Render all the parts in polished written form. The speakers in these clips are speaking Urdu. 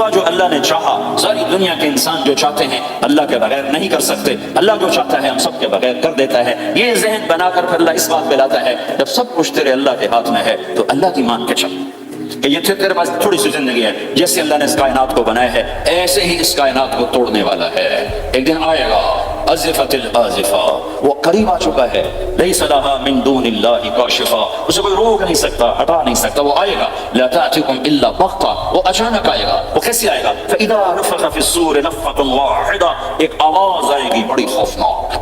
ہوا جو اللہ نے چاہا. ساری دنیا کے انسان جو چاہتے ہیں اللہ کے بغیر نہیں کر سکتے. اللہ جو چاہتا ہے ہم سب کے بغیر کر دیتا ہے. یہ ذہن بنا کر پھر اللہ اس بات پہ لاتا ہے جب سب کچھ تیرے اللہ کے ہاتھ میں ہے تو اللہ کی مان کے چل کہ یہ تیرے پاس تھوڑی سی زندگی ہے. جیسے اللہ نے اس کائنات کو بنایا ہے ایسے ہی اس کائنات کو توڑنے والا ہے. ایک دن آئے گا ازفت الازفہ, وہ قریب آ چکا ہے. لیس لہا من دون اللہ کاشفہ, اسے کوئی روک نہیں سکتا, ہٹا نہیں سکتا. وہ آئے گا لا تأتیکم الا بغتہ, وہ اچانک آئے گا. وہ کیسے آئے گا؟ فاذا نفخ فی الصور نفخۃ واحدہ, ایک آواز آئے گی بڑی خوفناک.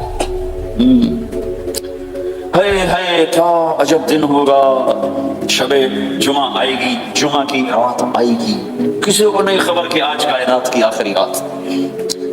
ہے کیا عجب دن ہوگا. شب جمعہ آئے گی, جمعہ کی رات آئے گی. کسی کو نہیں خبر کہ آج کائنات کی آخری رات.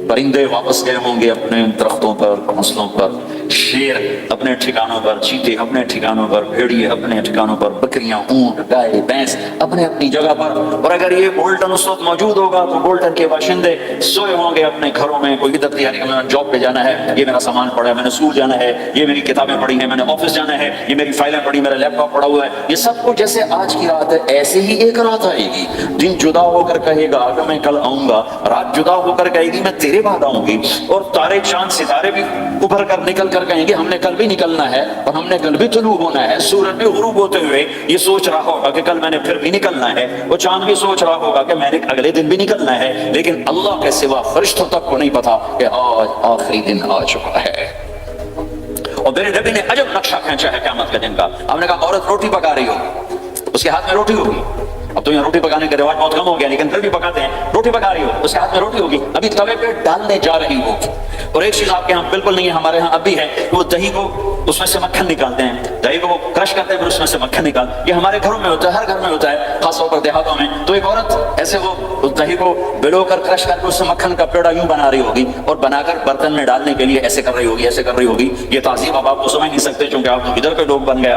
پرندے واپس گئے ہوں گے اپنے درختوں پر, گھونسلوں پر. شیر اپنے ٹھکانوں پر, چیتے اپنے ٹھکانوں پر, بھیڑیے اپنے ٹھکانوں پر, بکریاں, اونٹ, گائے, بھینس اپنے اپنی جگہ پر. اور اگر یہ بولٹن اس وقت موجود ہوگا تو بولٹن کے باشندے سوئے ہوں گے اپنے گھروں میں. کوئی ادھر تیاری کہ میں نے جاب پہ جانا ہے, یہ میرا سامان پڑا ہے, میں نے اسکول جانا ہے, یہ میری کتابیں پڑھی ہیں, میں نے آفس جانا ہے, یہ میری فائلیں پڑھی, میرا لیپ ٹاپ پڑا ہوا ہے. یہ سب کچھ جیسے آج کی رات ہے ایسے ہی ایک رات آئے گی. دن جدا ہو کر کہے گا کہ میں کل آؤں گا, رات جدا ہو کر کہے گی میں تیرے بعد آؤں گی. اور تارے چاند ستارے بھی ابھر کر نکل کر کہیں گے ہم نے کل بھی نکلنا ہے اور ہم نے کل بھی طلوع ہونا ہے. سورج بھی غروب ہوتے ہوئے یہ سوچ رہا ہوگا کہ کل میں نے پھر بھی نکلنا ہے. وہ چاند بھی سوچ رہا ہوگا کہ میں نے اگلے دن بھی نکلنا ہے. لیکن اللہ کے سوا فرشتوں تک کو نہیں پتا کہ آج آخری دن آ چکا ہے. اور میرے نبی نے عجب نقشہ کھینچا ہے قیامت کے دن کا. ہم نے کہا عورت روٹی پکا رہی ہوگی, اس کے ہاتھ میں روٹی ہوگی. اب تو یہاں روٹی پکانے کا رواج بہت کم ہو گیا لیکن پھر بھی پکاتے ہیں. روٹی پکا رہی ہو, اس کے ہاتھ میں روٹی ہوگی, ابھی توے پہ ڈالنے جا رہی ہوگی. اور ایک چیز آپ کے ہاں بالکل نہیں ہے, ہمارے ہاں اب بھی ہے, وہ دہی کو اس میں سے مکھن نکالتے ہیں. دہی کو وہ کرش کرتے ہیں پھر اس میں سے مکھن نکال. یہ ہمارے گھروں میں ہوتا ہے, ہر گھر میں ہوتا ہے, خاص طور پر دیہاتوں میں. تو ایک عورت ایسے وہ اس دہی کو بلو کر کرش کر کے اس سے مکھن کا پیڑا یوں بنا رہی ہوگی اور بنا کر برتن میں ڈالنے کے لیے ایسے کر رہی ہوگی, ایسے کر رہی ہوگی. یہ تہذیب اب آپ کو سمجھ نہیں سکتے کیونکہ آپ ادھر کے لوگ بن گئے.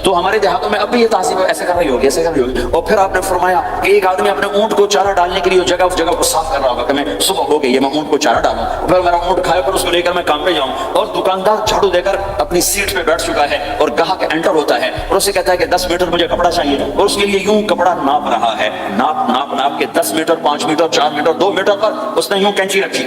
تو ہمارے دیہاتوں میں اب بھی یہ تہذیب ایسے کر رہی ہوگی, ایسے کر رہی ہوگی. اور پھر آپ نے فرمایا کہ ایک آدمی اپنے اونٹ کو چارہ ڈالنے کے لیے اس جگہ کو صاف کر رہا ہوگا کہ میں صبح ہو گئی ہے, میں اونٹ کو چارہ ڈالوں, پھر میرا اونٹ کھائے پر اس کو لے کر میں کام پہ جاؤں. اور دکاندار جھاڑو دے کر اپنی سیٹ پہ بیٹھ چکا ہے اور گاہک انٹر ہوتا ہے اور اسے کہتا ہے کہ 10 میٹر مجھے کپڑا چاہیے, اور اس کے لیے یوں کپڑا ناپ رہا ہے. ناپ کے 10 میٹر, 5 میٹر, 4 میٹر, 2 میٹر پر اس نے یوں کینچی رکھی.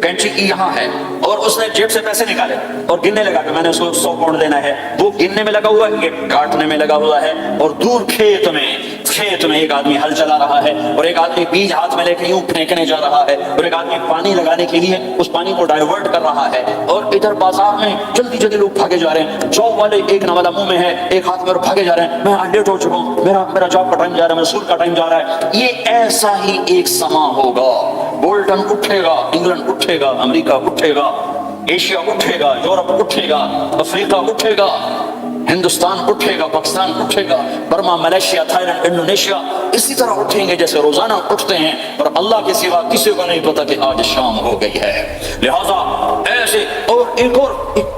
کینچی یہاں ہے اور اس نے جیب سے پیسے نکالے اور گننے لگا کہ میں نے اس کو 100 پاؤنڈ دینا ہے. وہ گننے میں لگا ہوا ہے, یہ کاٹنے میں لگا ہوا ہے. اور دور کھیت میں ایک آدمی ہل چلا رہا ہے اور ایک آدمی بیج ہاتھ میں لے کے یوں پھینکنے جا رہا ہے اور ایک آدمی پانی لگانے کے لیے اس پانی کو ڈائیورٹ کر رہا ہے. اور ادھر بازار میں جلدی لوگ بھاگے جا رہے ہیں. جاب والے ایک نوالا منہ میں ہے, ایک ہاتھ میں, اور بھاگے جا رہے ہیں. میں لیٹ ہو چکا ہوں, میرا جاب کا ٹائم جا رہا ہے, میرا اسکول کا ٹائم جا رہا ہے. یہ ایسا ہی ایک سما ہوگا. بولٹن اٹھے گا, انگلینڈ اٹھے گا, امریکہ اٹھے گا, ایشیا اٹھے گا, یورپ اٹھے گا, افریقہ اٹھے گا, ہندوستان اٹھے گا, پاکستان اٹھے گا, Burma, Malaysia, Thailand, Indonesia اسی طرح اٹھیں گے جیسے روزانہ اٹھتے ہیں. اور اللہ کے سوا کسی کو نہیں پتا کہ آج شام ہو گئی ہے. لہذا ایسے. اور ایک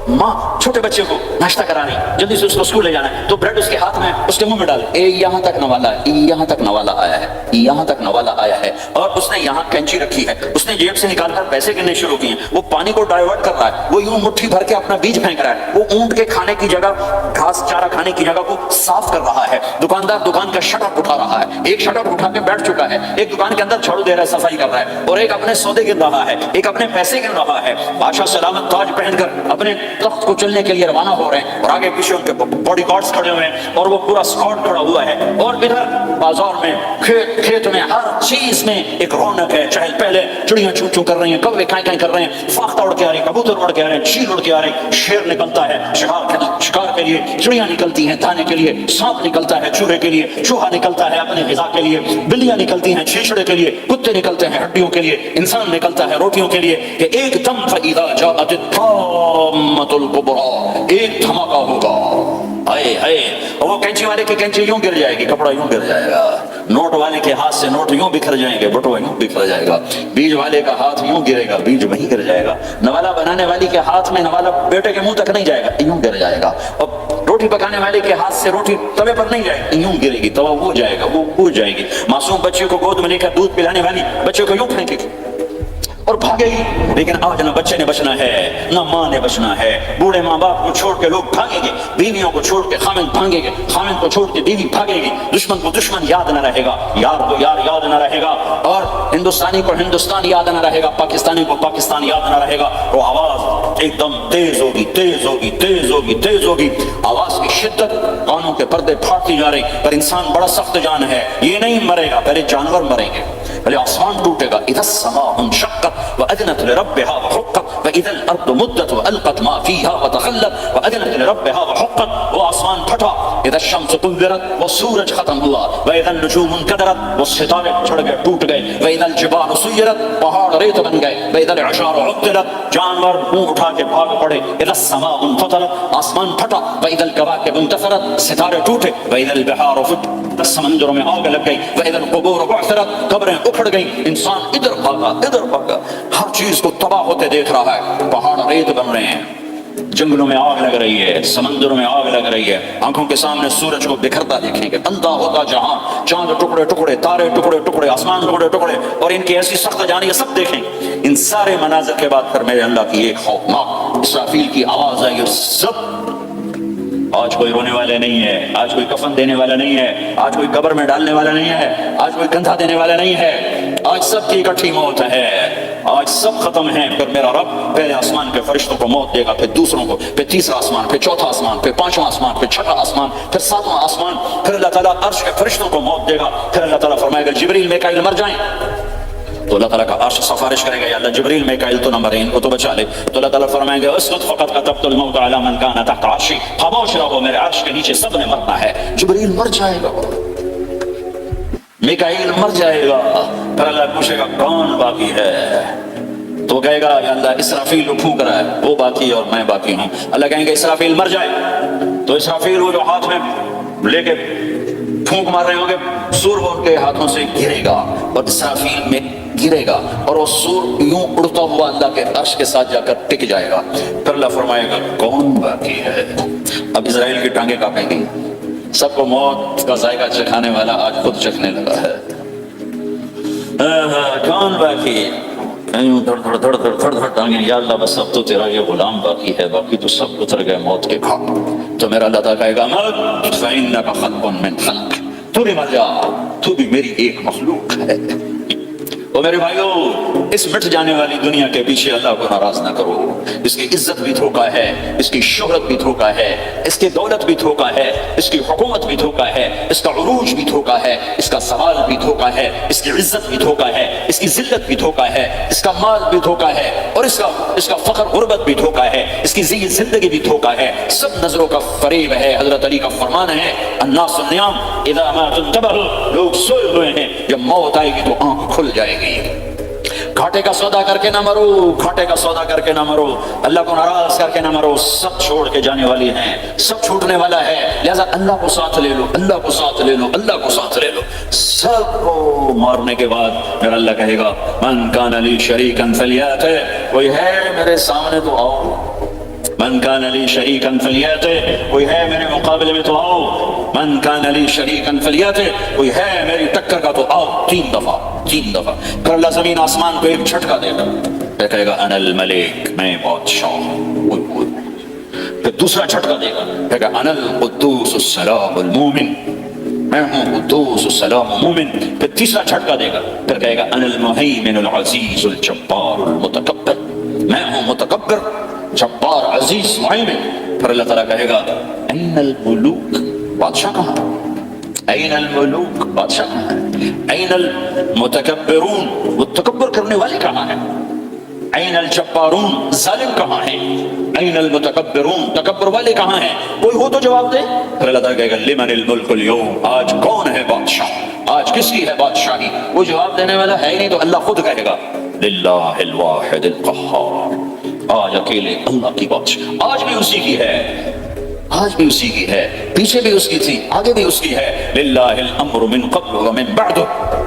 ماں چھوٹے بچے کو ناشتہ کرانی, جلدی سے اس کو اسکول لے جانا ہے, تو بریڈ اس کے ہاتھ میں, اس کے منہ میں ڈال, یہاں تک نوالا ہے, یہاں تک نوالا آیا ہے, یہاں تک نوالا آیا ہے. اور اس نے یہاں کینچی رکھی ہے, اس نے جیب سے نکال کر پیسے گننے شروع کیے. وہ پانی کو ڈائیورٹ کر رہا ہے, وہ یوں مٹھی بھر کے اپنا بیج پھینک رہا ہے. وہ اونٹ کے کھانے کی جگہ, گھاس چارہ کھانے کی جگہ کو صاف کر رہا ہے. دکاندار دکان کا شٹر اٹھا رہا ہے, ایک شٹر اٹھا کے بیٹھ چکا ہے, ایک دکان کے اندر جھاڑو دے رہا ہے, صفائی کر رہا ہے, اور ایک اپنے سودے گن رہا ہے, ایک اپنے پیسے گن رہا ہے. بادشاہ سلامت تاج پہن کر اپنے تخت کو چلنے کے لیے روانہ ہو رہے ہیں اور آگے پیچھے ان کے باڈی گارڈز کھڑے ہوئے ہیں اور وہ پورا اسکواڈ کھڑا ہوا ہے. اور ادھر بازار میں, کھیت میں, ہر چیز میں ایک رونق ہے. چہل پہلے چڑیاں چوں چوں کر رہی ہیں, کوے کائیں کائیں کر رہے ہیں, فاختہ اڑ کے آ رہے ہیں, کبوتر اڑ کے آ رہے ہیں, چیل اڑ کے آ رہے ہیں, شیر نکلتا ہے شکار کے لیے, چڑیاں نکلتی ہیں دانے کے لیے, سانپ نکلتا ہے چوہے کے لیے, چوہا نکلتا ہے اپنے غذا کے لیے, بلیاں نکلتی ہیں چھیچڑے کے لیے, کتے نکلتے ہیں ہڈیوں کے لیے, انسان نکلتا ہے روٹیوں کے لیے. کہ ایک دم فَإِذَا جَاءَتِ الطَّامَّةُ الْكُبْرَىٰ, ایک دھماکہ ہوگا. آئے آئے, اور وہ کینچی والے کی کینچی یوں گر جائے گی, کپڑا یوں گر جائے گا. نوٹ والے کے ہاتھ سے نوٹ یوں بکھر جائیں گے, بٹوا یوں بکھر جائے گا. بیج والے کا ہاتھ یوں گرے گا, بیج وہیں گر جائے گا. نوالا بنانے والی کے ہاتھ میں نوالا بیٹے کے منہ تک نہیں جائے گا, یوں گر جائے گا. اور روٹی پکانے والے کے ہاتھ سے روٹی توے پر نہیں جائے گی, یوں گرے گی, توا وہ جائے گا, وہ جائے گی. معصوم بچے کو گود میں لے کر دودھ پلانے والی بچے کو یوں پھینکے گی. اور بھاگے گی. لیکن آج نہ بچے نے بچنا ہے نہ ماں نے بچنا ہے. بوڑھے ماں باپ کو چھوڑ کے لوگ بھاگیں گے, بیویوں کو چھوڑ کے خامند بھاگیں گے, خامند کو چھوڑ کے بیوی بھاگے گی, دشمن کو دشمن یاد نہ رہے گا, یار کو یار یاد نہ رہے گا, اور ہندوستانی کو ہندوستان یاد نہ رہے گا, پاکستانی کو پاکستان یاد نہ رہے گا. وہ آواز ایک دم تیز ہوگی, تیز ہوگی, تیز ہوگی, تیز ہوگی. آواز کی شدت کانوں کے پردے پھاڑتی جا رہی. پر انسان بڑا سخت جان ہے, یہ نہیں مرے گا, پہلے جانور مریں گے. پہلے آسمان ٹوٹے گا, اذا السماء انشقت واذنت لربها وحقت واذا الارض مدت والقت ما فيها وتخلت واذنت لربها وحقت. وہ آسمان پھٹا, اذا الشمس كورت, وہ سورج ختم ہوا, واذا النجوم انكدرت, وہ ستارے جھڑ گئے, ٹوٹ گئے, واذا الجبال سيرت, پہاڑ ریت بن گئے, واذا العشار عطلت, جانور منہ اٹھا کے بھاگ پڑے. اذا السماء انفطرت, آسمان پھٹا, واذا الكواكب انتثرت, ستارے ٹوٹے, واذا البحار فجرت, سمندروں میں آگ لگ گئی, واذا القبور بعثرت, قبریں اکھڑ گئی. انسان ادھر بھاگا ادھر بھاگا, ہر چیز کو تباہ ہوتے دیکھ رہا ہے. پہاڑ ریت بن رہے ہیں, جنگلوں میں آگ لگ رہی ہے, سمندروں میں آگ لگ رہی ہے. آنکھوں کے سامنے سورج کو بکھرتا دیکھیں گے, اندھا ہوتا جہاں, چاند ٹکڑے ٹکڑے, تارے ٹکڑے ٹکڑے, آسمان ٹکڑے ٹکڑے, اور ان کی ایسی سخت جانی ہے, سب دیکھیں. ان سارے مناظر کے بعد پھر میرے اللہ کی ایک خوفناک اسرافیل کی آواز آئی, اور سب. آج کوئی رونے والے نہیں ہے, آج کوئی کفن دینے والا نہیں ہے, آج کوئی قبر میں ڈالنے والا نہیں ہے, آج کوئی کندھا دینے والا نہیں ہے. آج سب کی اکٹھی موت ہے, آج سب ختم ہیں. پھر میرا رب پہلے آسمان کے فرشتوں کو موت دے گا, پھر دوسروں کو, پھر تیسرا آسمان, پھر چوتھا آسمان, پھر پانچواں آسمان, پھر چھٹا آسمان, پھر ساتواں آسمان. پھر اللہ تعالیٰ عرش کے فرشتوں کو موت دے گا. پھر اللہ تعالیٰ فرمائے گا جبریل میکائیل مر جائیں, تو اللہ تعالیٰ کا عرش سفارش کرے گا, یا اللہ جبریل میکائیل تو نہ مرے, ان کو تو بچا لے. تو اللہ تعالیٰ فرمائیں گے اسکت فقط كتبت الموت على من كان تحت عرشی, خاموش رہو, میرے عرش کے نیچے سب نے مرنا ہے. جبریل مر جائے گا, میکائیل مر جائے گا. پھر اللہ پوچھے گا کون باقی ہے, تو وہ کہے گا یا اللہ اسرافیل جو پھونک رہا ہے وہ باقی ہے اور میں باقی ہوں. اللہ کہیں گے اسرافیل مر جائے, تو اسرافیل وہ جو ہاتھ میں لے کے پھونک مار رہے ہوں گے, سور وہ ان کے ہاتھوں سے گرے گا, اور اسرافیل میں گرے گا, اور وہ سور یوں اڑتا ہوا اللہ کے عرش کے ساتھ جا کر ٹک جائے گا. پھر اللہ فرمائے گا کون باقی ہے. اب اسرائیل کی ٹانگیں کانپیں گی, سب کو موت کا ذائقہ چکھانے والا آج خود چکھنے لگا ہے. کون باقی, دھڑ دھڑ دھڑ دھڑ دھڑ دھڑ ٹانگیں, یا اللہ بس اب تو تیرا یہ غلام باقی ہے, باقی تو سب اتر گئے موت کے گھاٹ. تو میرا اللہ تعالیٰ کہے گا مت فإنک خلق من خلق, تو بھی مر جا, تو بھی میری ایک مخلوق ہے. اور میرے بھائیو, اس مٹ جانے والی دنیا کے پیچھے اللہ کو ناراض نہ کرو. اس کی عزت بھی دھوکا ہے, اس کی شہرت بھی دھوکا ہے, اس کی دولت بھی دھوکا ہے, اس کی حکومت بھی دھوکا ہے, اس کا عروج بھی دھوکا ہے, اس کا سوال بھی دھوکا ہے, اس کی عزت بھی دھوکا ہے, اس کی ذلت بھی دھوکا ہے, اس کا مال بھی دھوکا ہے, اور اس کا فخر غربت بھی دھوکا ہے, اس کی زندگی بھی دھوکا ہے. سب نظروں کا فریب ہے. حضرت علی کا فرمان ہے الناس النیام اذا ما تنتبهوا, لوگ سوئے ہوئے ہیں, جب موت آئے گی تو آنکھ کھل جائے گی. گھاٹے کا سودا کر کے نہ مرو, گھاٹے کا سودا کر کے نہ مرو, اللہ کو ناراض کر کے نہ مرو. سب چھوڑ کے جانے والی ہیں, سب چھوٹنے والا ہے, لہذا اللہ کو ساتھ لے لو, اللہ کو ساتھ لے لو, اللہ کو ساتھ لے لو. سب کو مارنے کے بعد میرا اللہ کہے گا من کان لی شریکا فلیات, کوئی ہے میرے سامنے تو آؤ. من کان لی شریکا فلیات, کوئی ہے میرے مقابلے میں تو آؤ. من کان لی شریکا فلیات, کوئی ہے میری ٹکر کا تو آؤ. 3 دفعہ, 3 دفعہ. پھر اللہ زمین آسمان کو ایک جھٹکا دے گا, پھر کہے گا انا الملک, میں بادشاہ ہوں. پھر دوسرا جھٹکا دے گا, پھر کہے گا انا القدوس السلام المومن, میں ہوں قدوس السلام مومن. پھر تیسرا جھٹکا دے گا, پھر کہے گا انا المہیمن العزیز الجبار المتکبر, میں ہوں متکبر, جبار, عزیز, مہیمن. پھر اللہ تعالیٰ کہے گا این الملوک, بادشاہ کہاں, این الملوک, بادشاہ کہاں ہے, این المتکبرون, وہ تکبر کرنے والے کہاں ہیں, این الجبارون, ظالم کہاں ہیں, این المتکبرون, تکبر والے کہاں ہیں, کوئی ہو تو جواب دے. پھر اللہ تعالیٰ کہے گا لمن الملک اليوم, آج کون ہے بادشاہ, آج کس کی ہے بادشاہی. وہ جواب دینے والا ہے ہی نہیں, تو اللہ خود کہے گا للہ الواحد القہار, آج اکیلے اللہ کی بادشاہ, آج بھی اسی کی ہے, آج بھی اسی کی ہے, پیچھے بھی اس کی تھی, آگے بھی اس کی ہے. للہ الامر من قبل ومن بعد,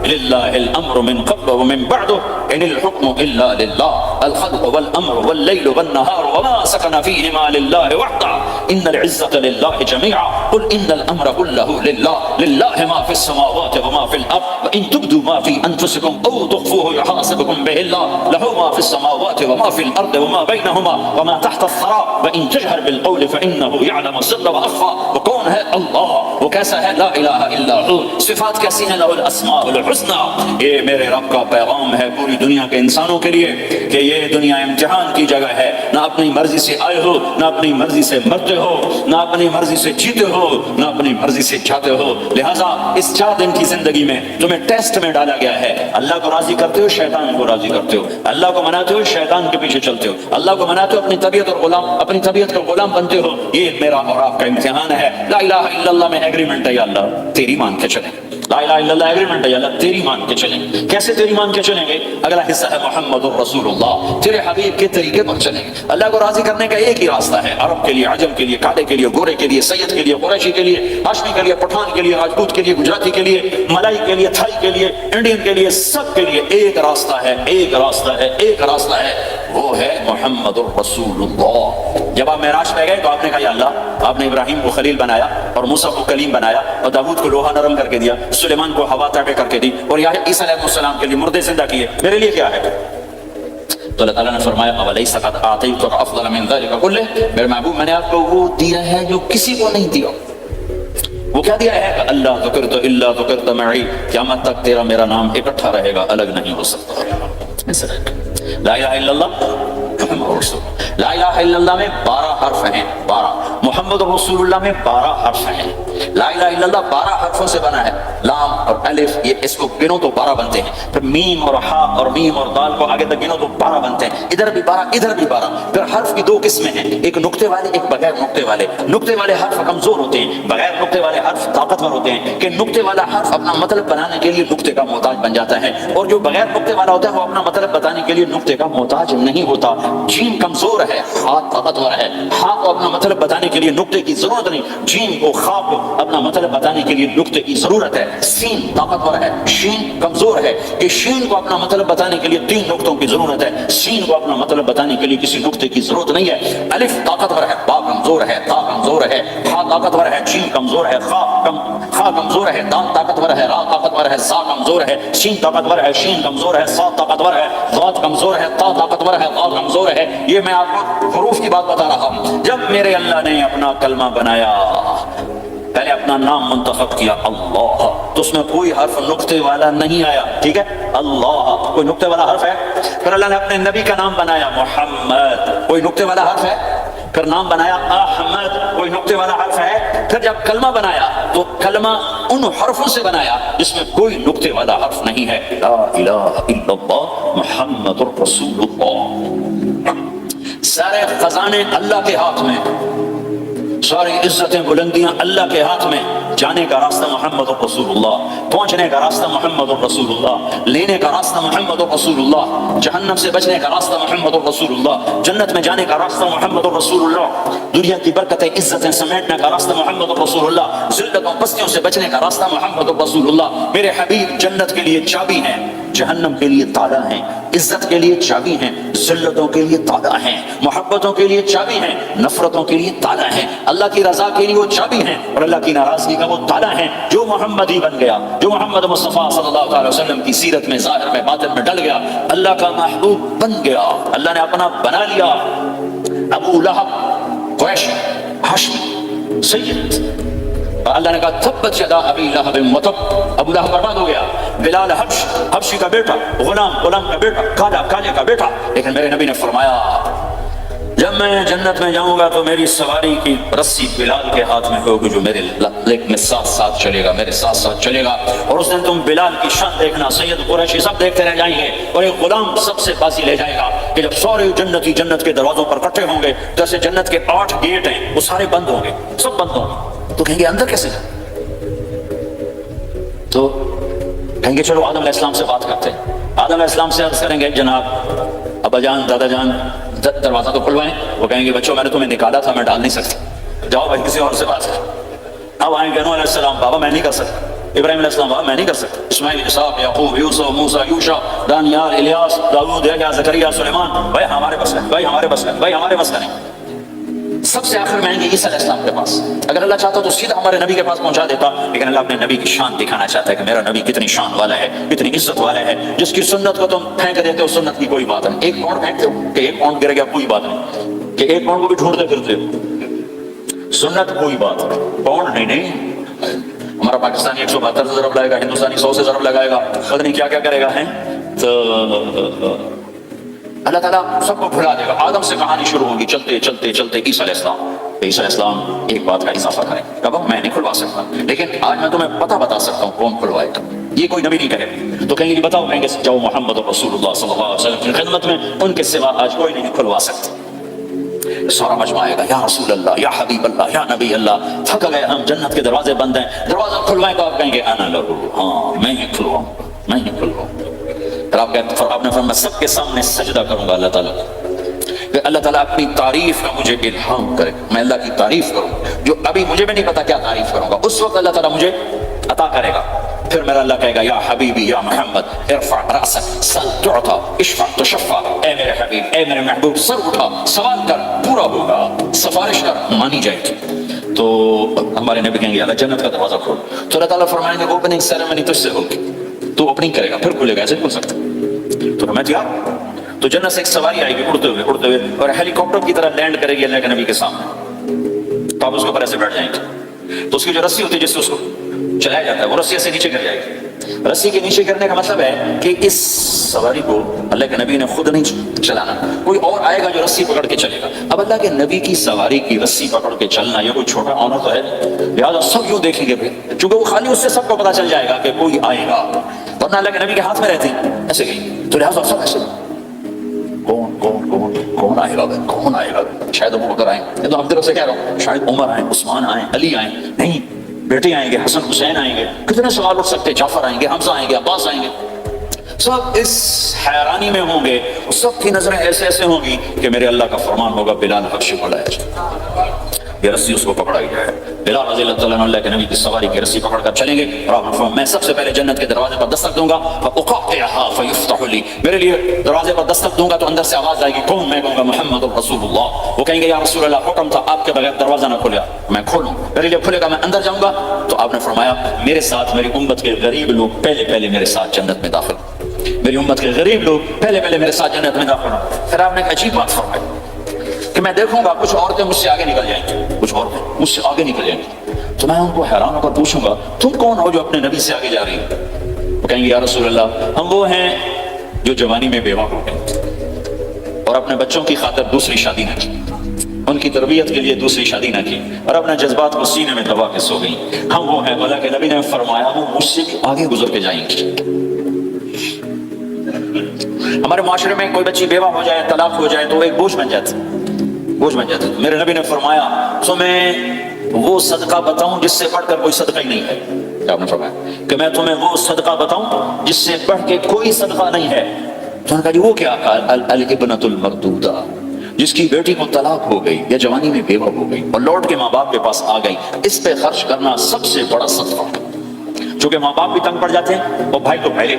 للہ الامر من قبل ومن بعد, ان الحکم الا للہ, الخلق والامر واللیل والنہار وما سکن فیہما للہ وحدہ, ان العزة للہ جميعا قل ان الامر كله لله لله ما في السماوات وما في الارض وان تبدوا ما في انفسكم او تخفوه يحاسبكم به الله له ما في السماوات وما في الارض وما بينهما وما تحت الثرى وان تجهر بالقول فانه يعلم السر واخفى. وہ کون ہے؟ اللہ. وہ کیسا ہے؟ لا الہ الا ہو. صفات کیسی ہیں؟ لہ الاسماء الحسنى. یہ میرے رب کا پیغام ہے پوری دنیا کے انسانوں کے لیے کہ یہ دنیا امتحان کی جگہ ہے. نہ اپنی مرضی سے آئے ہو، نہ اپنی مرضی سے مرتے ہو، نہ اپنی مرضی سے جیتے ہو، نہ اپنی مرضی سے جاتے ہو. لہٰذا اس 4 دن کی زندگی میں تمہیں ٹیسٹ میں ڈالا گیا ہے. اللہ کو راضی کرتے ہو، شیطان کو راضی کرتے ہو. اللہ کو مناتے ہو، شیطان کے پیچھے چلتے ہو. اللہ کو مناتے ہو، اپنی طبیعت اور غلام، اپنی طبیعت کا غلام بنتے ہو. یہ میرا اور آپ کا امتحان ہے. لا الہ الا اللہ میں ایگریمنٹ ہے، یا اللہ تیری مان کے چلیں. لا الہ الا اللہ ایگریمنٹ ہے، یا اللہ تیری مان کے چلیں. کیسے تیری مان کے چلیں گے؟ اگلا حصہ ہے محمد الرسول اللہ. تیرے حبیب کے طریقے پر چلیں گے. اللہ کو راضی کرنے کا ایک ہی راستہ ہے. عرب کے لیے، عجم کے لیے، کالے کے لیے، گورے کے لیے، سید کے لیے، قریشی کے لیے، ہاشمی کے لیے، پٹھان کے لیے، راجپوت کے لیے، گجراتی کے لیے، ملائی کے لیے، تھائی کے لیے، انڈین کے لیے، سب کے لیے ایک راستہ ہے، ایک راستہ ہے، ایک راستہ ہے. وہ ہے محمد الرسول اللہ. جب آپ معراج پہ گئے تو آپ نے کہا یا اللہ، آپ نے ابراہیم کو خلیل بنایا اور موسیٰ کو کلیم بنایا اور داؤد کو لوہا نرم کر کے دیا، سلیمان کو ہوا طے کر کے دی اور عیسیٰ علیہ السلام کے لیے مردے زندہ کیے. میرے لیے کیا ہے؟ تو اللہ تعالیٰ نے فرمایا اولیس قد اعطیتک افضل من ذلک کلہ، میرے محبوب میں نے آپ کو وہ دیا ہے جو کسی کو نہیں دیا. وہ کیا دیا ہے؟ اللہ ذکرت الا ذکرت معی، قیامت تک تیرا میرا نام اکٹھا رہے گا، الگ نہیں ہو سکتا. لا الہ الا اللہ محمد رسول. لا الہ الا اللہ میں 12 حرف ہیں، 12. محمد رسول اللہ میں 12 حرف ہیں. لا الہ الا اللہ 12 حرفوں سے بنا ہے. لام اور الف، یہ اس کو گنو تو 12 بنتے ہیں. پھر میم اور ہا اور میم اور دال کو آگے تک گنو تو 12 بنتے ہیں. ادھر بھی 12، ادھر بھی 12. پھر حرف کی 2 قسمیں ہیں، ایک نقطے والے، ایک بغیر نقطے والے. نقطے والے حرف کمزور ہوتے ہیں، بغیر نقطے والے حرف طاقتور ہوتے ہیں. کہ نقطے والا حرف اپنا مطلب بنانے کے لیے نقطے کا محتاج بن جاتا ہے، اور جو بغیر نقطے والا ہوتا ہے وہ اپنا مطلب بتانے کے لیے نقطے کا محتاج نہیں ہوتا. جیم کمزور ہے، ہا طاقتور ہے. ہا کو اپنا مطلب بتانے کے لیے نقطے کی ضرورت نہیں. جیم کو، خا کو اپنا مطلب بتانے کے لیے نقطے کی ضرورت ہے. سین طاقتور ہے، شین کمزور ہے. کہ شین کو اپنا مطلب بتانے کے لیے 3 نقطوں کی ضرورت ہے، سین کو اپنا مطلب بتانے کے لیے کسی نقطے کی ضرورت نہیں ہے. الف طاقتور ہے، با کمزور ہے، تا کمزور ہے، ہا طاقتور ہے، جیم کمزور ہے، خا کمزور ہے، دال طاقتور ہے، را طاقتور ہے، سا کمزور ہے، سین طاقتور ہے، شین کمزور ہے، صاد طاقتور ہے، ضاد کمزور ہے، تا طاقتور ہے، ضاد کمزور ہے. یہ میں آپ کو حروف کی بات بتا رہا ہوں. جب میرے اللہ نے اپنا کلمہ بنایا، پہلے اپنا نام منتخب کیا اللہ، تو اس میں کوئی حرف نقطے والا نہیں آیا. ٹھیک ہے، اللہ کوئی نقطے والا حرف ہے. پھر اللہ نے اپنے نبی کا نام بنایا محمد، کوئی نقطے والا حرف ہے. پھر نام بنایا احمد، کوئی نقطے والا حرف ہے. پھر جب کلمہ بنایا تو کلمہ ان حرفوں سے بنایا جس میں کوئی نقطے والا حرف نہیں ہے. لا الہ الا اللہ محمد الرسول اللہ. سارے خزانے اللہ کے ہاتھ میں، ساری عزتیں بلندیاں اللہ کے ہاتھ میں. جانے کا راستہ محمد رسول اللہ، پہنچنے کا راستہ محمد رسول اللہ، لینے کا راستہ محمد رسول اللہ، جہنم سے بچنے کا راستہ محمد رسول اللہ، جنت میں جانے کا راستہ محمد رسول اللہ، دنیا کی برکتیں عزتیں سمیٹنے کا راستہ محمد رسول اللہ، ذلتوں پستیوں سے بچنے کا راستہ محمد رسول اللہ. میرے حبیب جنت کے لیے چابی ہیں، جہنم کے لیے تالا ہیں. عزت کے لیے چابی ہیں، ذلتوں کے لیے تالا ہیں. محبتوں کے لیے چابی ہیں، نفرتوں کے لیے تالا ہیں. اللہ کی رضا کے لیے وہ چابی ہیں اور اللہ کی ناراضگی کا وہ تالا ہیں. جو محمدی بن گیا، جو محمد مصطفیٰ صلی اللہ علیہ وسلم کی سیرت میں، ظاہر میں، باطن میں ڈل گیا، اللہ کا محبوب بن گیا. اللہ نے اپنا بنا لیا. ابو لہب قریشی، ہاشمی، سید. اللہ نے کہا تبت یدا ابی لہب وتب، ابو لہب برباد ہو گیا. بلال حبشی کا بیٹا، غلام کا بیٹا، کالے کا بیٹا. لیکن میرے نبی نے فرمایا جب میں جنت میں جاؤں گا تو میری سواری کی رسی بلال کے ہاتھ میں ہوگی، جو میرے لیک میں ساتھ ساتھ چلے گا، میرے ساتھ ساتھ چلے گا. اور اس دن تم بلال کی شان دیکھنا، سید قریشی سب دیکھتے رہ جائیں گے، اور ایک غلام سب سے بازی لے جائے گا کہ جب سارے جنتی جنت کے دروازوں پر اکٹھے ہوں گے، جیسے جنت کے 8 گیٹ ہیں وہ سارے بند ہوں گے، سب بند ہوں گے. تو کہیں گے اندر کیسے جائیں؟ تو کہیں گے چلو آدم علیہ السلام سے بات کرتے ہیں. آدم علیہ السلام سے عرض کریں گے جناب ابا جان، دادا جان، دروازہ تو کھلوائیں. وہ کہیں گے بچوں میں نے تمہیں نکالا تھا، میں ڈال نہیں سکتا، جاؤ بھائی کسی اور سے بات کریں. اب آئیں گے نوح علیہ السلام، بابا میں نہیں کر سکتا. ابراہیم علیہ السلام، بابا میں نہیں کر سکتا. اسماعیل، اسحاق، یعقوب، یوسف، موسیٰ، یوشع، دانیال، الیاس، داؤد، یحییٰ، زکریا، سلیمان، بھائی ہمارے بس ہے، بھائی ہمارے بس ہے، بھائی ہمارے بس کا نہیں. سب سے آخر میں آئیں گے عیسیٰ علیہ السلام کے پاس. اگر اللہ چاہتا تو سیدھا ہمارے نبی کے پاس پہنچا دیتا, لیکن اللہ اپنے نبی کی شان دکھانا چاہتا ہے کہ میرا نبی کتنی شان والا ہے, کتنی عزت والا ہے. جس کی سنت کو تم پھینک دیتے ہو, سنت کی کوئی بات نہیں. ایک پاؤنڈ پھینکتے ہو کہ ایک پاؤنڈ گر گیا, کوئی بات نہیں. کہ ایک پاؤنڈ کو بھی ڈھونڈتے پھرتے ہو, سنت کوئی بات نہیں, پاؤنڈ نہیں. ہمارا پاکستانی 172 سے ضرب لگائے گا, ہندوستانی 100 سے ضرب لگائے گا, پتہ نہیں کیا کیا کرے گا. ہے تو اللہ تعالیٰ سب کو بھلا دے گا. آدم سے کہانی شروع ہوگی, چلتے چلتے چلتے عیسیٰ علیہ السلام. عیسیٰ علیہ السلام ایک بات کا اضافہ کریں, کہا میں نہیں کھلوا سکتا, لیکن آج میں تمہیں پتہ بتا سکتا ہوں کون کھلوائے گا. یہ کوئی نبی نہیں کہے تو کہیں گے بتاؤ, کہیں گے جاؤ محمد رسول اللہ صلی اللہ علیہ وسلم کی خدمت میں, ان کے سوا آج کوئی نہیں کھلوا سکتا. سارا مجمع آئے گا, یا رسول اللہ, یا حبیب اللہ, یا نبی اللہ, تھک گئے ہم, جنت کے دروازے بند ہیں, دروازہ کھلوائیں. تو آپ کہیں گے انا لہو, ہاں میں ہی کھلواؤں, میں ہی کھلواؤں. پھر آپ نے فرمایا میں سب کے سامنے سجدہ کروں گا اللہ تعالیٰ, کہ اللہ تعالیٰ اپنی تعریف کا مجھے الہام کرے, میں اللہ کی تعریف کروں, جو ابھی مجھے بھی نہیں پتا کیا تعریف کروں گا, اس وقت اللہ تعالیٰ مجھے عطا کرے گا. پھر میرا اللہ کہے گا یا حبیبی یا محمد ارفع رأسک سل تعطا اشفع تشفع, اے میرے حبیب, اے میرے محبوب, سر اٹھا, سوال کر, پورا ہوگا, سفارش کر, مانی جائے گی. تو ہمارے نبی کہیں گے اللہ جنت کا دروازہ کھول. تو اللہ تعالیٰ فرمائیں گے اوپننگ سیریمنی تجھ سے ہوگی, تو اوپننگ کرے گا, پھر کھلے گا, ایسے کھل سکتا. تو میں تیار. تو جنت سے ایک سواری آئے گی اڑتے ہوئے اور ہیلی کاپٹر کی طرح لینڈ کرے گی اللہ کے نبی کے سامنے. تو آپ اس کے اوپر ایسے بیٹھ جائیں گے, تو اس کی جو رسی ہوتی ہے جس سے اس کو چلایا جاتا ہے, وہ رسی سے نیچے گر جائے گی. رسی کے نیچے گرنے کا مطلب ہے کہ اس سواری کو اللہ کے نبی نے خود نہیں چلانا, کوئی اور آئے گا جو رسی پکڑ کے چلے گا. اب اللہ کے نبی کی سواری کی رسی پکڑ کے چلنا یہ کوئی چھوٹا آنر تو ہے, لہٰذا سب یوں دیکھیں گے, چونکہ وہ خالی اس سے سب کو پتا چل جائے گا کہ کوئی آئے گا, ورنہ اللہ کے نبی کے ہاتھ میں رہتی ایسے گئی. تو لہٰذا سب ایسے کون کون کون کون آئے گا, کون آئے گا, شاید ابو بکر آئیں, یہ تو ہم طرف سے کہہ رہا ہوں, شاید عمر آئیں, عثمان آئیں, علی آئیں, نہیں بیٹے آئیں گے, حسن حسین آئیں گے, کتنے سوال اٹھ سکتے, جعفر آئیں گے, حمزہ آئیں گے, عباس آئیں گے. سب اس حیرانی میں ہوں گے, سب کی نظریں ایسے ایسے ہوں گی کہ میرے اللہ کا فرمان ہوگا بلال حبشی کو لایا جائے, یہ رسی اس کو پکڑائی جائے. بلال رضی اللہ تعالیٰ اللہ کے نبی کی سواری کی رسی پکڑ کر چلیں گے, اور آپ نے فرمایا میں سب سے پہلے جنت کے دروازے پر دستک دوں گا, فاقعها فیفتح لی, میرے لیے دروازے پر دستک دوں گا تو اندر سے آواز آئے گی, کون؟ میں کہوں گا محمد رسول اللہ. وہ کہیں گے یا رسول اللہ حکم تھا آپ کے بغیر دروازہ نہ کھلے, میں کھولوں, میرے لیے کھلے گا, میں اندر جاؤں گا. تو آپ نے فرمایا میرے ساتھ میری امت کے غریب لوگ پہلے میرے ساتھ جنت میں داخل, میری امت کے غریب لوگ پہلے میرے ساتھ جنت میں داخل. پھر آپ نے ایک عجیب بات فرمائی کہ میں دیکھوں گا کچھ عورتیں مجھ سے آگے نکل جائیں گی, کچھ عورتیں مجھ سے آگے نکل جائیں گی. تو میں ان کو حیران ہو کر پوچھوں گا تم کون ہو جو اپنے نبی سے آگے جا رہی ہو؟ وہ کہیں گے یا رسول اللہ ہم وہ ہیں جو جوانی میں بیوہ ہو گئے اور اپنے بچوں کی خاطر دوسری شادی نہ کی, ان کی تربیت کے لیے دوسری شادی نہ کی, اور اپنے جذبات کو سینے میں دبا کے سو گئی. ہم وہ ہیں, اللہ کے نبی نے فرمایا وہ مجھ سے بھی آگے گزر کے جائیں گی. ہمارے معاشرے میں کوئی بچی بیوہ ہو جائے, طلاق ہو جائے تو وہ ایک بوجھ بن جاتی, بوجھ بن جاتی. میرے نبی نے فرمایا تمہیں وہ صدقہ بتاؤں جس سے بڑھ کر کوئی صدقہ ہی نہیں ہے. آپ نے فرمایا کہ میں تمہیں وہ صدقہ بتاؤں جس سے بڑھ کے کوئی صدقہ نہیں ہے. تو نے کہا جی وہ کیا؟ الابنۃ المردودہ, جس کی بیٹی کو طلاق ہو گئی یا جوانی میں بیوہ ہو گئی اور لوٹ کے ماں باپ کے پاس آ گئی, اس پہ خرچ کرنا سب سے بڑا صدقہ. چونکہ ماں باپ بھی تنگ پڑ جاتے ہیں اور بھائی تو پہلے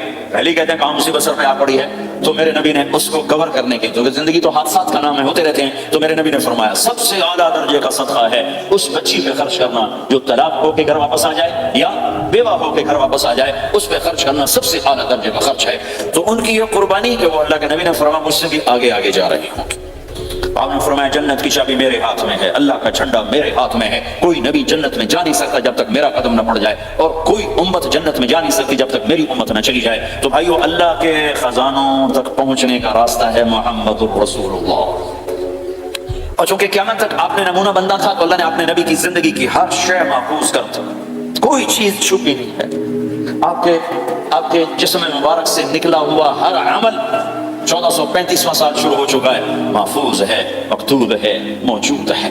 ہی کہتے ہیں کہاں مصیبت سر میں آ پڑی ہے, تو میرے نبی نے اس کو کور کرنے کی, کیونکہ زندگی تو حادثات کا نام ہے, ہوتے رہتے ہیں, تو میرے نبی نے فرمایا سب سے اعلیٰ درجے کا صدقہ ہے اس بچی پہ خرچ کرنا جو طلاق ہو کے گھر واپس آ جائے یا بیوہ ہو کے گھر واپس آ جائے, اس پہ خرچ کرنا سب سے اعلیٰ درجے کا خرچ ہے. تو ان کی یہ قربانی کہ وہ اللہ کے نبی نے فرمایا مجھ سے بھی آگے جا رہی ہوں. آپ نے فرمایا جنت کی چابی میرے ہاتھ میں ہے, اللہ کا جھنڈا میرے ہاتھ میں ہے, کوئی نبی جنت میں جا نہیں سکتا جب تک میرا قدم نہ پڑ جائے, اور کوئی امت جنت میں جا نہیں سکتی جب تک میری امت نہ چلی جائے. تو بھائیو اللہ کے خزانوں تک پہنچنے کا راستہ ہے محمد الرسول اللہ. اور چونکہ قیامت تک آپ نے نمونہ بندہ تھا تو اللہ نے اپنے نبی کی زندگی کی ہر شے محفوظ کر دی, کوئی چیز چھپی نہیں ہے. آپ کے جسم مبارک سے نکلا ہوا ہر عمل 1435واں سال شروع ہو چکا ہے, محفوظ ہے, مکتوب ہے, موجود ہے.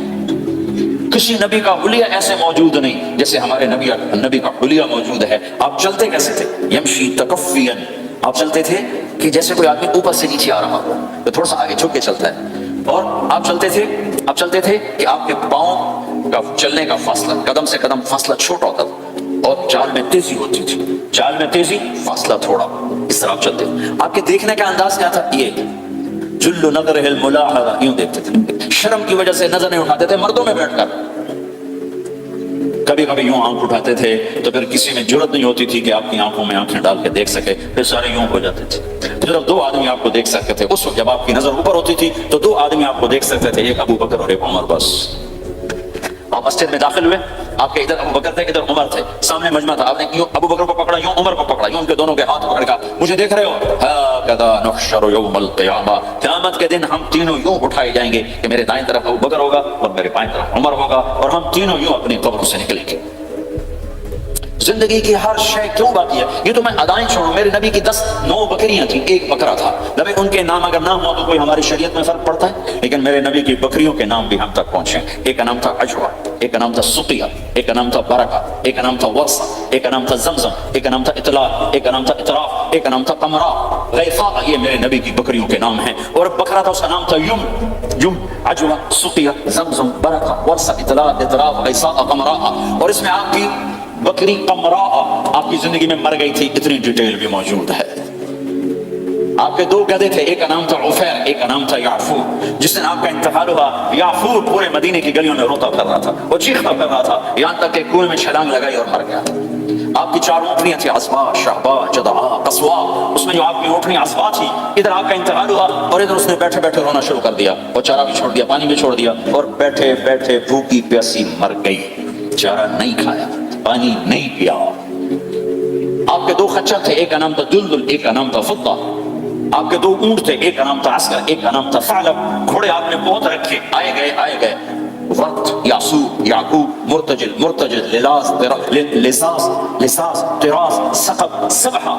کسی نبی کا حلیہ ایسے موجود نہیں جیسے ہمارے نبی کا حلیہ موجود ہے. آپ چلتے کیسے تھے؟ یمشی تکفیاً, آپ چلتے تھے کہ جیسے کوئی آدمی اوپر سے نیچے آ رہا ہو تو تھوڑا سا آگے جھک کے چلتا ہے. اور آپ چلتے تھے کہ آپ کے پاؤں کا چلنے کا فاصلہ, قدم سے قدم فاصلہ چھوٹا ہوتا تھا, اور چال میں تیزی ہوتی تھی, چال میں تیزی, فاصلہ تھوڑا, اس طرح آپ چلتے. آپ کے دیکھنے کا انداز کیا تھا؟ یہ جل نظرہ الملاحظہ، یوں دیکھتے تھے، شرم کی وجہ سے نظر نہیں اٹھاتے تھے مردوں میں بیٹھ کر، کبھی کبھی یوں آنکھ اٹھاتے تھے تو پھر کسی میں جرت نہیں ہوتی تھی کہ آپ کی آنکھوں میں آنکھیں ڈال کے دیکھ سکے، پھر سارے یوں ہو جاتے تھے، صرف دو آدمی آپ کو دیکھ سکتے تھے اس وقت جب آپ کی نظر اوپر ہوتی تھی، تو دو آدمی آپ کو دیکھ سکتے تھے، ایک ابو بکر اور ایک عمر، بس۔ آپ مسجد میں داخل ہوئے، آپ کے ادھر ابو بکر تھے ادھر عمر تھے، سامنے مجمع تھا، آپ نے یوں ابو بکر کو پکڑا، یوں عمر کو پکڑا، یوں ان کے دونوں کے ہاتھ پکڑ کر، مجھے دیکھ رہے ہو؟ ہاکذا نحشر یوم القیامہ، قیامت کے دن ہم تینوں یوں اٹھائے جائیں گے کہ میرے دائیں طرف ابو بکر ہوگا اور میرے بائیں طرف عمر ہوگا، اور ہم تینوں یوں اپنی قبروں سے نکلیں گے۔ زندگی کی ہر شے کیوں باقی ہے؟ یہ تو میں ادائیں چھوڑوں، میرے نبی کی 9 بکریاں تھیں، ایک بکرا تھا، نبی ان کے نام اگر نام ہو تو کوئی ہماری شریعت میں فرق پڑتا ہے، لیکن میرے نبی کی بکریوں کے نام بھی ہم تک پہنچے، ایک کا نام تھا عجوہ، ایک کا نام تھا سقیہ، ایک کا نام تھا برکہ، ایک کا نام تھا ورثہ، ایک کا نام تھا زمزم، ایک کا نام تھا اطلاع، ایک کا نام تھا اطراف، ایک کا نام تھا قمرا، غیفا، یہ میرے نبی کی بکریوں کے نام ہیں، اور بکرا تھا اس کا نام تھا یم، عجوہ، سقیہ، زمزم، برکہ، ورثہ، اطلاع، اطراف، غیفا، قمرا، اور اس میں آپ کی بکری قمراء آپ کی زندگی میں مر گئی تھی، اتنی ڈیٹیل بھی موجود ہے۔ آپ کے 2 گدھے تھے، ایک کا نام تھا عفیر، ایک کا نام تھا یعفور، جس دن آپ کا انتقال ہوا یعفور پورے مدینے کی گلیوں میں روتا پھر رہا تھا، وہ چیختا پھر رہا تھا، یہاں تک کہ کنویں میں چھلانگ لگائی اور مر گیا۔ آپ کی 4 اونٹنیاں تھیں، عصبہ، شہبہ، جدعا، قصوا، اس میں جو آپ کی اونٹنی عصبہ تھی، ادھر آپ کا انتقال ہوا اور ادھر اس نے بیٹھے بیٹھے رونا شروع کر دیا، اور چارہ بھی چھوڑ دیا، پانی بھی چھوڑ دیا، اور بیٹھے بیٹھے بھوکی پیاسی مر گئی، چارہ نہیں کھایا، پانی نہیں پیا۔ آپ کے 2 خچر تھے، ایک کا نام تھا دلدل، ایک کا نام تھا فضہ، آپ کے 2 اونٹ تھے، ایک کا نام تھا عسکر، ایک کا نام تھا ثعلب، گھوڑے آپ نے بہت رکھے، آئے گئے، ورد، یاسوب، یعقوب، مرتجل، لساس، طراز، ثقب، سبحہ،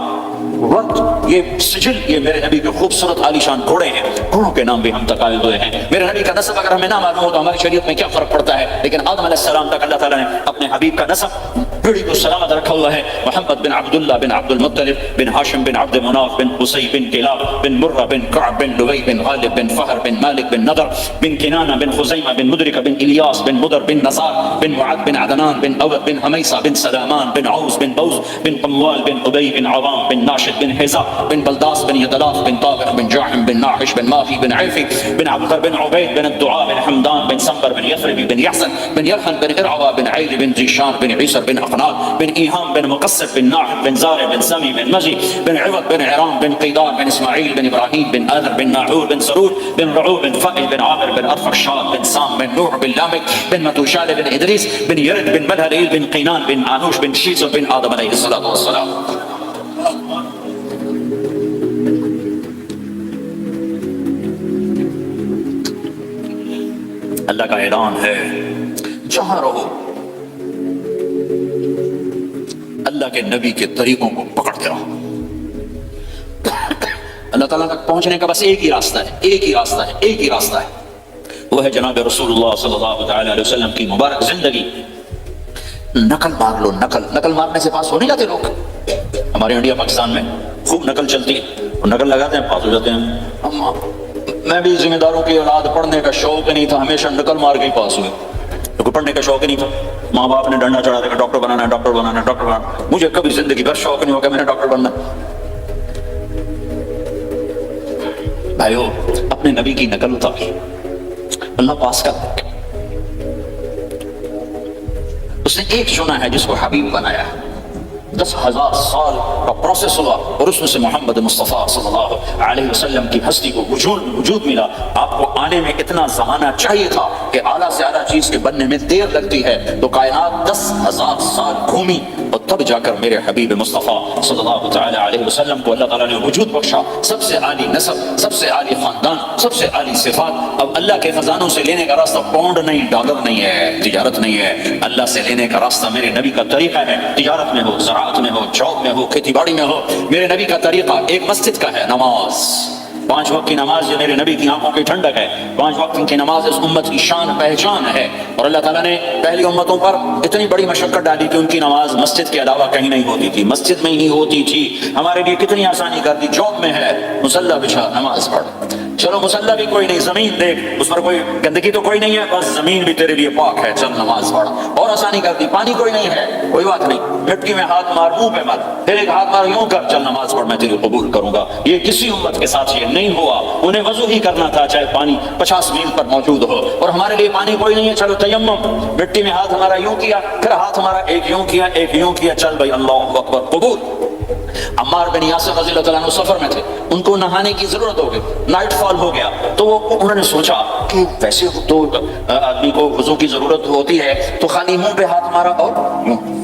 ورد، یہ سجل، یہ میرے نبی کے خوبصورت عالیشان گھوڑے ہیں، گھوڑوں کے نام بھی ہم تک آئے ہوئے ہیں۔ میرے نبی کا نسب اگر ہمیں نہ معلوم ہو تو ہماری شریعت میں کیا فرق پڑتا ہے، لیکن آدم علیہ السلام تک اللہ تعالیٰ نے اپنے حبیب کا نسب بڑی کو سلامت رکھا ہوا ہے، محمد بن عبداللہ بن عبد المطلب بن ہاشم بن عبد مناف بن قصی بن کلاب بن مرہ بن کعب بن لؤی بن غالب بن فہر بن مالک بن نضر بن کنانہ بن خزیمہ بن مدرکہ بن الیاس بن مدر بن نصار بن معد بن عدنان بن اود بن حمیصہ بن سلامان بن عوس بن بوز بن قموال بن ابی بن عوام بن ناشد بن حزا بن بلداس بن یدلاف بن طابق بن جاحم بن ناحش بن مافی بن عیفی بن عبقر بن عبید بن الدعاء بن حمدان بن سنبر بن یثربی بن یحسن بن یرحن بن ارعوى بن عیل بن ذیشان بن عیسر بن اقناد بن ایہام بن مقصد بن ناحد بن زارع بن سمی بن مزی بن عوض بن عرام بن قیدار بن اسماعیل بن ابراہیم بن آذر بن ناعور بن سرور بن رعو بن فائل بن عامر بن ارفخشاد بن سام بن نوح بن لامک بن متوشال بن ادریس بن یرد بن مدہلیل بن قینان بن آنوش بن شیز بن آدم علیہ السلام۔ اللہ کا اعلان ہے، جہاں رہو اللہ کے نبی کے طریقوں کو پکڑتے رہو۔ اللہ تعالیٰ تک پہنچنے کا بس ایک ہی راستہ ہے، وہ ہے جناب رسول اللہ صلی اللہ علیہ وسلم کی مبارک زندگی۔ نقل مار لو، نقل مارنے سے پاس ہو نہیں جاتے لوگ۔ ہمارے انڈیا پاکستان میں خوب نقل چلتی ہے، نقل لگاتے ہیں پاس ہو جاتے ہیں۔ میں بھی ذمہ داروں کی اولاد، پڑھنے کا شوق نہیں تھا، ہمیشہ نقل مار کے ہی پاس ہوئے، کیونکہ پڑھنے کا شوق ہی نہیں تھا۔ ماں باپ نے ڈنڈا چڑھا دیا، ڈاکٹر بنانا ہے۔ مجھے کبھی زندگی بھر شوق نہیں ہو کہ میں نے ڈاکٹر بننا۔ بھائیو، اپنے نبی کی نقل اتاری، اللہ پاس کر دے۔ اس نے ایک چنا ہے جس کو حبیب بنایا ہے، 10,000 سال کا پروسیس ہوا اور اس میں سے محمد مصطفیٰ صلی اللہ علیہ وسلم کی ہستی کو وجود ملا۔ آپ کو آنے میں اتنا زمانہ چاہیے تھا کہ اعلیٰ سے اعلیٰ چیز کے بننے میں دیر لگتی ہے، تو کائنات 10,000 سال گھومی اور تب جا کر میرے حبیب مصطفیٰ صلی اللہ تعالی علیہ وسلم کو اللہ تعالیٰ نے وجود بخشا۔ سب سے عالی نسب، سب سے عالی خاندان، سب سے عالی صفات۔ اب اللہ کے خزانوں سے لینے کا راستہ پاؤنڈ نہیں، ڈالر نہیں ہے، تجارت نہیں ہے، اللہ سے لینے کا راستہ میرے نبی کا طریقہ ہے۔ تجارت میں ہو، زراعت میں ہو، جاب میں ہو، کھیتی باڑی میں ہو، میرے نبی کا طریقہ ایک مسجد کا ہے، نماز۔ 5 وقت کی نماز جو میرے نبی کی آنکھوں کی ٹھنڈک ہے، 5 وقت کی نماز اس امت کی شان پہچان ہے۔ اور اللہ تعالیٰ نے پہلی امتوں پر اتنی بڑی مشقت ڈالی کہ ان کی نماز مسجد کے علاوہ کہیں نہیں ہوتی تھی، مسجد میں ہی ہوتی تھی۔ ہمارے لیے کتنی آسانی کر دی، جاب میں ہے، مصلی بچھا نماز پڑھ، چلو مسلح بھی کوئی نہیں, زمین دیکھ اس پر کوئی گندگی تو کوئی نہیں ہے, بس زمین بھی تیرے لیے پاک ہے, چل نماز پڑھ. اور آسانی کر دی, پانی کوئی نہیں ہے, کوئی بات نہیں, مٹی میں ہاتھ مار, منہ پہ مار, پھر ایک ہاتھ مار یوں کر, چل نماز پڑھ, میں تیری قبول کروں گا. یہ کسی امت کے ساتھ یہ نہیں ہوا. انہیں وضو ہی کرنا تھا چاہے پانی 50 میل پر موجود ہو, اور ہمارے لیے پانی کوئی نہیں ہے, چلو تیمم, مٹی میں ہاتھ ہمارا یوں کیا, پھر ہاتھ ہمارا ایک یوں کیا ایک یوں کیا, چل بھائی اللہ اکبر قبول. عمار بن یاسر رضی اللہ عنہ سفر میں تھے, ان کو نہانے کی ضرورت ہو گئی, نائٹ فال ہو گیا, تو انہوں نے سوچا کہ ویسے تو آدمی کو وضو کی ضرورت ہوتی ہے تو خالی منہ پہ ہاتھ مارا اور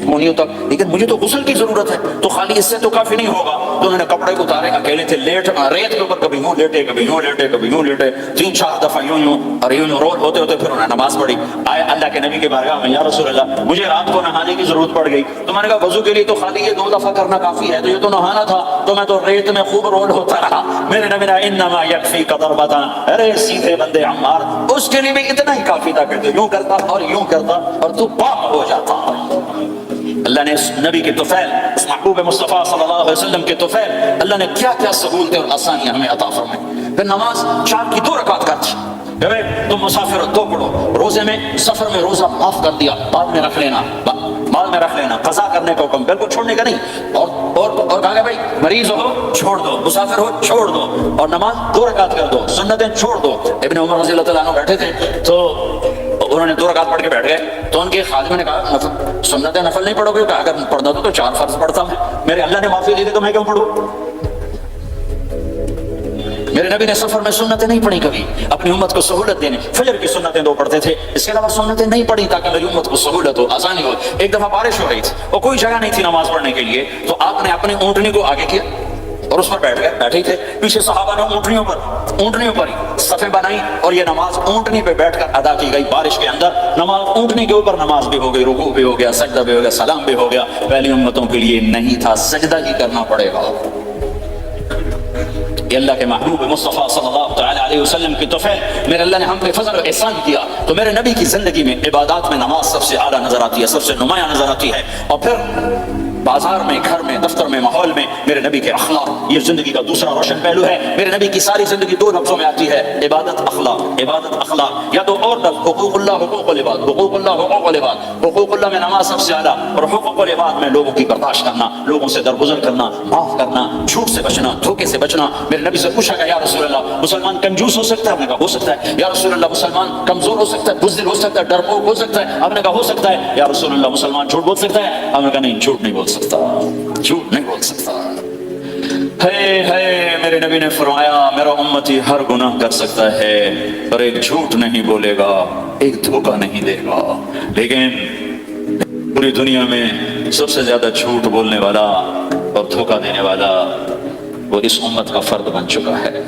کونیوں تک, لیکن مجھے تو غسل کی ضرورت ہے, تو خالی اس سے تو کافی نہیں ہوگا. تو انہوں نے کپڑے اتارے, اکیلے تھے, ریت کے اوپر کبھی یوں لیٹے کبھی یوں لیٹے کبھی یوں لیٹے, 3-4 دفعہ یوں یوں اور یوں رول ہوتے ہوتے پھر انہوں نے نماز پڑھی. آئے اللہ کے نبی کے بارگاہ میں, یا رسول اللہ مجھے رات کو نہانے کی ضرورت پڑ گئی. تو میں نے کہا وضو کے لیے تو خالی یہ 2 دفعہ کرنا کافی ہے, تو یہ تو نہانا تھا, تو میں تو ریت میں خوب رول ہوتا رہا. میرے نبی نے انما یکفی قدر بتا, ارے سیدھے بندے عمار, اس کے لیے بھی اتنا ہی کافی تھا کہ تو یوں کرتا اور یوں کرتا اور تو پاک ہو جاتا. اللہ نے اس نبی کے طفیل, اس محبوب مصطفیٰ صلی اللہ علیہ وسلم کے طفیل, اللہ نے کیا کیا سہولتیں اور آسانیاں ہمیں عطا فرمائیں. پھر نماز 4 کی 2 رکعت کرتی, تم مسافر ہو 2 پڑھو, روزے میں سفر میں روزہ معاف کر دیا, بعد میں رکھ لینا, بعد میں رکھ لینا, قضا کرنے کا حکم, بالکل چھوڑنے کا نہیں. اور کہا کہ بھائی مریض ہو چھوڑ دو, مسافر ہو چھوڑ دو, اور نماز 2 رکعت کر دو, سنتیں چھوڑ دو. ابن عمر رضی اللہ تعالیٰ عنہ بیٹھے تھے, تو انہوں نے 2 رکعت پڑھ کے بیٹھ گئے, تو ان کے خادم نے کہا سنتیں نفل نہیں پڑھو گے؟ کہا اگر پڑھنا تو 4 فرض پڑھتا ہوں, میرے اللہ نے معافی دی تھی تو میں کیوں پڑھوں؟ میرے نبی نے سفر میں سنتیں نہیں پڑھی کبھی, اپنی امت کو سہولت دینے. فجر کی سنتیں 2 پڑھتے تھے, اس کے علاوہ سنتیں نہیں پڑھی تاکہ میری امت کو سہولت ہو, آسانی ہو. ایک دفعہ بارش ہو رہی تھی اور کوئی جگہ نہیں تھی نماز پڑھنے کے لیے, تو آپ نے اپنے اونٹنی کو آگے کیا اور اس پر بیٹھ گئے, بیٹھے ہی تھے. پیچھے صحابہ نے اونٹنیوں پر صفیں بنائی, اور یہ نماز اونٹنی پہ بیٹھ کر ادا کی گئی. بارش کے اندر نماز اونٹنی کے اوپر نماز بھی ہو گئی, رکوع بھی ہو گیا, سجدہ بھی ہو گیا, سلام بھی ہو گیا. پہلی امتوں کے لیے نہیں تھا, سجدہ ہی کرنا پڑے گا. یہ اللہ کے محبوب مصطفیٰ صلی اللہ تعالی علیہ وسلم کی طفیل, میرے اللہ نے ہم پہ فضل و احسان کیا. تو میرے نبی کی زندگی میں عبادات میں نماز سب سے اعلیٰ نظر آتی ہے, سب سے نمایاں نظر آتی ہے. اور پھر بازار میں, گھر میں, دفتر میں, ماحول میں میرے نبی کے اخلاق, یہ زندگی کا دوسرا روشن پہلو ہے. میرے نبی کی ساری زندگی 2 لفظوں میں آتی ہے, عبادت اخلاق, عبادت اخلاق, یا تو اور لفظ حقوق اللہ حقوق العباد, حقوق اللہ حقوق العباد. حقوق اللہ میں نماز سب سے اعلیٰ, اور حقوق العباد میں لوگوں کی برداشت کرنا, لوگوں سے درگزر کرنا, معاف کرنا, جھوٹ سے بچنا, دھوکے سے بچنا. میرے نبی سے پوچھا گیا, یا رسول اللہ مسلمان کنجوس ہو سکتا ہے؟ آپ نے کہا ہو سکتا ہے. یا رسول اللہ مسلمان کمزور ہو سکتا ہے, بزدل ہو سکتا ہے, ڈرپوک ہو سکتا ہے؟ آپ نے کہا ہو سکتا ہے. یا رسول اللہ مسلمان جھوٹ بول سکتا ہے؟ آپ نے کہا نہیں, جھوٹ نہیں بول سکتا, جھوٹ نہیں بول سکتا. ہے میرے نبی نے فرمایا میرا امتی ہر گناہ کر سکتا ہے پر ایک جھوٹ نہیں بولے گا, ایک دھوکہ نہیں دے گا. لیکن پوری دنیا میں سب سے زیادہ جھوٹ بولنے والا اور دھوکہ دینے والا وہ اس امت کا فرد بن چکا ہے.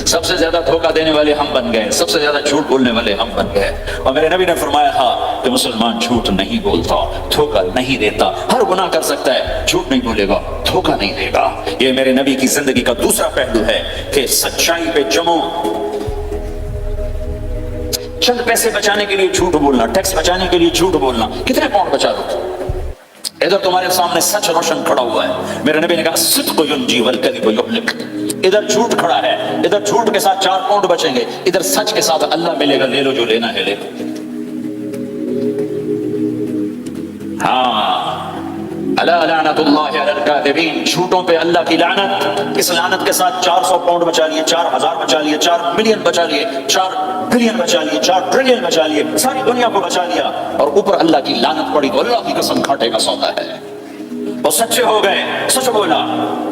سب سے زیادہ دھوکہ دینے والے ہم بن گئے, سب سے زیادہ جھوٹ بولنے والے ہم بن گئے. اور میرے نبی نے فرمایا تھا کہ مسلمان جھوٹ نہیں بولتا, دھوکہ نہیں دیتا, ہر گناہ کر سکتا ہے, جھوٹ نہیں بولے گا, دھوکہ نہیں دے گا. یہ میرے نبی کی زندگی کا دوسرا پہلو ہے کہ سچائی پہ جمو. چند پیسے بچانے کے لیے جھوٹ بولنا, ٹیکس بچانے کے لیے جھوٹ بولنا, کتنے پاؤنڈ بچا دو. ادھر تمہارے سامنے سچ روشن کھڑا ہوا ہے. میرے نبی نے کہا صدق ینجی والکذب یہلک. ادھر جھوٹ کھڑا ہے, ادھر جھوٹ کے ساتھ 4 پاؤنڈ بچیں گے, ادھر سچ کے ساتھ اللہ ملے گا, لے لو جو لینا ہے لے لو. ہاں, الا لعنت اللہ علی الکاذبین, جھوٹوں پہ اللہ کی لعنت. اس لعنت کے ساتھ 400 پاؤنڈ بچا لیے, 4000 بچا لیے, 4 ملین بچا لیے, 4 بلین بچا لیے, 4 ٹریلین بچا لیے, ساری دنیا کو بچا لیا, اور اوپر اللہ کی لعنت پڑی تو اللہ کی قسم کھاٹے کا سودا ہے. وہ سچے ہو گئے, سچ بولا,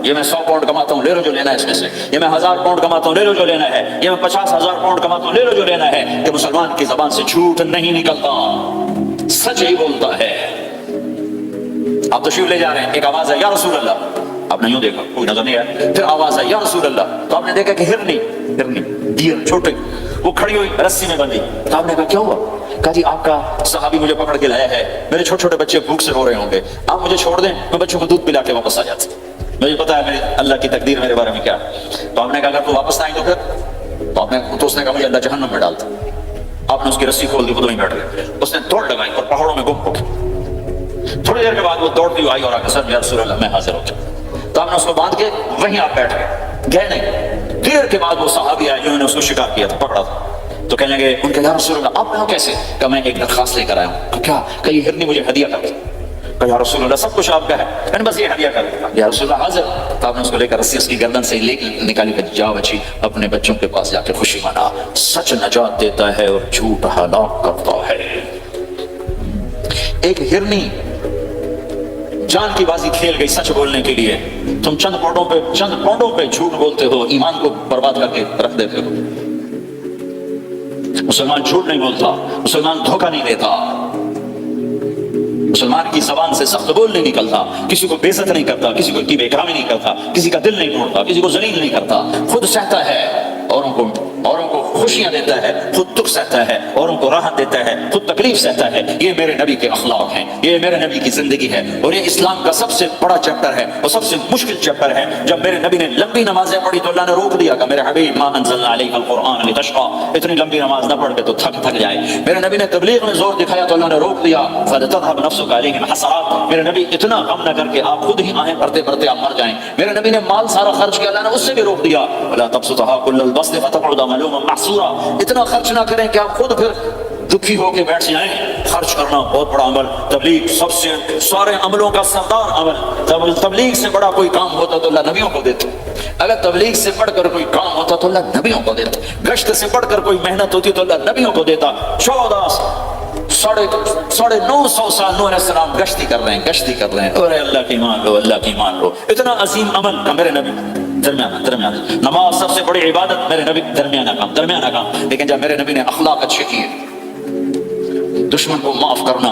یہ میں 100 پاؤنڈ کماتا ہوں, لے لو جو لینا ہے اس میں سے. یہ میں 1000 پاؤنڈ کماتا ہوں, لے لو جو لینا ہے. یہ میں 50,000 پاؤنڈ کماتا ہوں, لے لو جو لینا ہے. کہ مسلمان کی زبان سے جھوٹ نہیں نکلتا, سچ ہی بولتا ہے. آپ تشریف لے جا رہے ہیں, ایک آواز ہے یا رسول اللہ, آپ نے یوں دیکھا کوئی نظر نہیں آیا, پھر آواز ہے یا رسول اللہ, تو آپ نے دیکھا کہ ہرنی ڈیر چھوٹے وہ کھڑی ہوئی رسی میں بندھی. تو آپ نے کہا کیا ہوا؟ کہا جی آپ کا صحابی مجھے پکڑ کے لایا ہے, میرے چھوٹے چھوٹے بچے بھوک سے رو رہے ہوں گے, آپ مجھے چھوڑ دیں, میں بچوں کو دودھ پلا کے واپس آ جاتا. مجھے پتا ہے میری اللہ کی تقدیر میرے بارے میں کیا. تو آپ نے کہا اگر تو واپس آئیں تو پھر, تو اس نے کہا مجھے اللہ جہنم میں ڈالتا. آپ نے اس کی رسی کھول دی, خود وہیں بیٹھ گئے. اس نے دوڑ لگائی اور پہاڑوں میں گم ہو گئی. تھوڑی دیر کے بعد وہ دوڑتی ہوئی آئی اور آ کے سر یا رسول اللہ میں حاضر ہو گیا. تو آپ نے اس کو باندھ کے وہیں آپ بیٹھ گئے نہیں, دیر کے بعد وہ صحابی آئے جنہوں نے اس کو شکار کیا تھا، پکڑا تھا، تو کہنے لگے ان کے یا رسول اللہ آپ یہاں کیسے؟ کہ میں ایک درخواست لے کر آیا ہوں۔ کیا؟ کہ یہ ہرنی مجھے ہدیہ کر دو۔ کہ یا رسول اللہ سب کچھ آپ کا ہے، میں نے بس یہ ہدیہ کر دیا۔ یا رسول اللہ حاضر۔ تو آپ نے اس کو لے کر رسی اس کی گردن سے لے نکالی کہ جا بچی اپنے بچوں کے پاس جا کے خوشی منا، سچ نجات دیتا ہے اور جھوٹ ہلاک کرتا ہے۔ ایک ہرنی جان کی بازی کھیل گئی سچ بولنے کے لیے، تم چند پاؤنڈوں پہ جھوٹ بولتے ہو، ایمان کو برباد کر کے رکھ دیتے ہو۔ مسلمان جھوٹ نہیں بولتا، مسلمان دھوکہ نہیں دیتا، مسلمان کی زبان سے سخت بول نہیں نکلتا، کسی کو بے عزت نہیں کرتا، کسی کو بے اکرامی نہیں کرتا، کسی کا دل نہیں توڑتا، کسی کو ذلیل نہیں کرتا، خود سہتا ہے اوروں کو خوشیاں دیتا ہے، خود دکھ سہتا ہے، اوروں کو راحت دیتا ہے، خود تکلیف سہتا ہے۔ یہ میرے نبی کے اخلاق ہیں، یہ میرے نبی کی زندگی ہے، اور یہ اسلام کا سب سے بڑا چیپٹر ہے اور سب سے مشکل چیپٹر ہے۔ جب میرے نبی نے لمبی نمازیں پڑھی تو اللہ نے روک دیا کہ میرے حبیب ما انزلنا علیک القرآن لتشقى، اتنی لمبی نماز نہ پڑھ کے تو تھک جائے۔ میرے نبی نے تبلیغ میں زور دکھایا تو اللہ نے روک دیا، فلتذهب نفسك علیہم حسرات، میرے نبی اتنا غم نہ کر کے آپ خود ہی آہیں پڑھتے پڑھتے آپ مر جائیں۔ میرے نبی نے مال سارا خرچ کیا، اللہ نے اس سے بھی روک دیا، ولا تبسطها كل البسط فتقعد ملوما محسورا، اتنا خرچ نہ کریں کہ آپ خود پھر دکھی ہو کے بیٹھ جائیں۔ خرچ کرنا بہت بڑا عمل، تبلیغ سب سے سارے عملوں کا سردار عمل۔ تبلیغ سے بڑا کوئی کام ہوتا تو اللہ نبیوں کو دیتا، اگر تبلیغ سے بڑھ کر کوئی کام ہوتا تو اللہ نبیوں کو دیتا، گشت سے بڑھ کر کوئی محنت ہوتی تو اللہ نبیوں کو دیتا۔ 950 سال نوح علیہ السلام گشتی کر رہے ہیں، اور اللہ کی مان لو، اللہ کی مان لو، اتنا عظیم عمل کا میرے نبی درمیانہ نماز سب سے بڑی عبادت، میرے نبی درمیانہ کام۔ لیکن جب میرے نبی نے اخلاق اچھے کیے، دشمن کو معاف کرنا،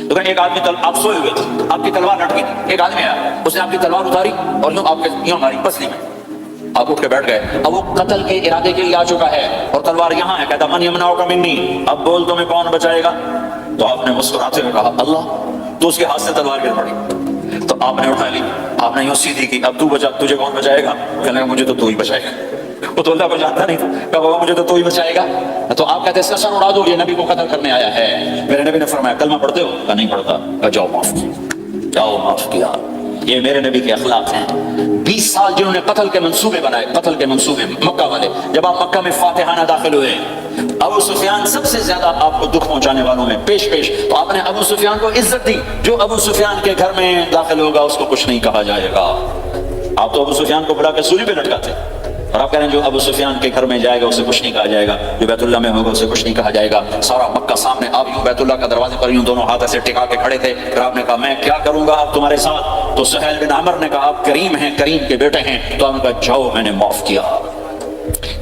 تو ایک آدمی آپ سوئے ہوئے تھے، آپ کی تلوار لٹکی تھی، ایک آدمی آیا، اس نے آپ کی تلوار اتاری اور آپ کے یوں ماری پسلی میں، آپ اٹھ کے بیٹھ گئے، اب وہ قتل کے ارادے کے لیے آ چکا ہے اور تلوار یہاں ہے، کہتا من یمنعک منی، اب بول تمہیں کون بچائے گا؟ تو آپ نے مسکراتے ہوئے کہا اللہ، تو اس کے ہاتھ سے تلوار گر پڑی، تو آپ نے اٹھا لی، آپ نے یوں سیدھی کی، اب تو بچا، تجھے کون بچائے گا؟ کہنے لگا مجھے تو ہی بچائے گا، وہ تو اللہ کو جانتا نہیں تھا، کہا بابا مجھے تو ہی بچائے گا۔ تو آپ کہتے ہیں اس کا سر اڑا دو، یہ نبی کو قتل کرنے آیا ہے۔ میرے نبی نے فرمایا کلمہ پڑھتے ہو؟ کہا نہیں پڑھتا۔ کہا جاؤ معاف کیا۔ یہ میرے نبی کے اخلاق ہیں۔ 20 سال جنہوں نے قتل کے منصوبے بنائے، قتل کے منصوبے مکہ والے، جب آپ مکہ میں فاتحانہ داخل ہوئے، ابو سفیان سب سے زیادہ آپ کو دکھ پہنچانے والوں میں پیش تو آپ نے ابو سفیان کو عزت دی۔ جو ابو سفیان کے گھر میں داخل ہوگا اس کو کچھ نہیں کہا جائے گا۔ آپ تو ابو سفیان کو بلا کے سولی پہ لٹکاتے، اور آپ کہہ رہے ہیں جو ابو سفیان کے گھر میں جائے گا اسے کچھ نہیں کہا جائے گا، جو بیت اللہ میں ہوگا اسے کچھ نہیں کہا جائے گا۔ سارا مکہ سامنے، آپ یوں بیت اللہ کا دروازے پر یوں دونوں ہاتھ ایسے ٹکا کے کھڑے تھے، پھر آپ نے کہا میں کیا کروں گا اب تمہارے ساتھ؟ تو سہیل بن عمر نے کہا آپ کریم ہیں، کریم کے بیٹے ہیں، تو آپ نے کہا جاؤ میں نے معاف کیا۔